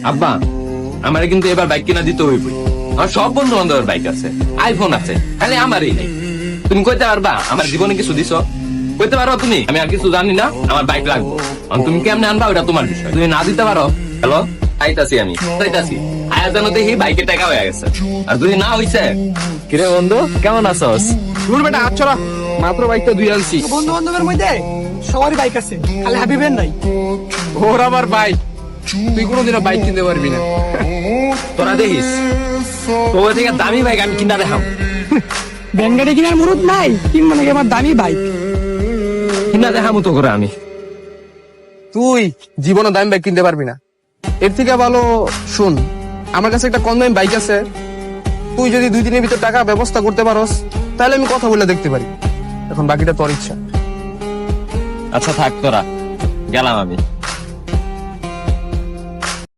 আব্বা আমারে কিন্তু এবার বাইক কিনা দিতে হইবই। আমার সব বন্ধু বান্ধবের বাইক আছে, আইফোন আছে, খালি আমারই নেই। তুমি কইতে পারবা আমার জীবনে কিছু দিছো? কইতে পারো তুমি আমি আর কিছু জানি না, আমার বাইক লাগবে। আর তুমি কেমনে আনবা ওটা তোমার বিষয়। তুমি না দিতে পারো, হ্যালো আইতাছি আমি আইতাছি। আয়া যেন দেখি বাইকের টাকা হয়ে গেছে। আর যদি না হইছে, কিরে বন্ধু কেমন আছোস? দূর বেটা হাত ছড়া, মাত্র বাইকটা দুই আনছি। বন্ধু বান্ধবের মধ্যে সবারই বাইক আছে, খালি হাবিবের নাই। ওর আবার বাইক, তুই কোনোদিনও বাইক কিনতে পারবি না। তোরা দেখিস তোর থেকে দামি বাইক আমি কিনা দেখাম। ব্যান গাড়ি কেনার মুরুদ নাই, কিনবো নাকি আমার দামি বাইক? কিনা দেখামু তো করে আমি। তুই জীবনে দামি বাইক কিনতে পারবি না। এর থেকে ভালো শুন, আমার কাছে একটা কম দামি বাইক আছে। তুই যদি 2 দিনের ভিতর টাকা ব্যবস্থা করতে পারোস, তাহলে আমি কথা বলে দেখতে পারি। এখন বাকিটা তোর ইচ্ছা। আচ্ছা থাক তোরা, গেলাম আমি।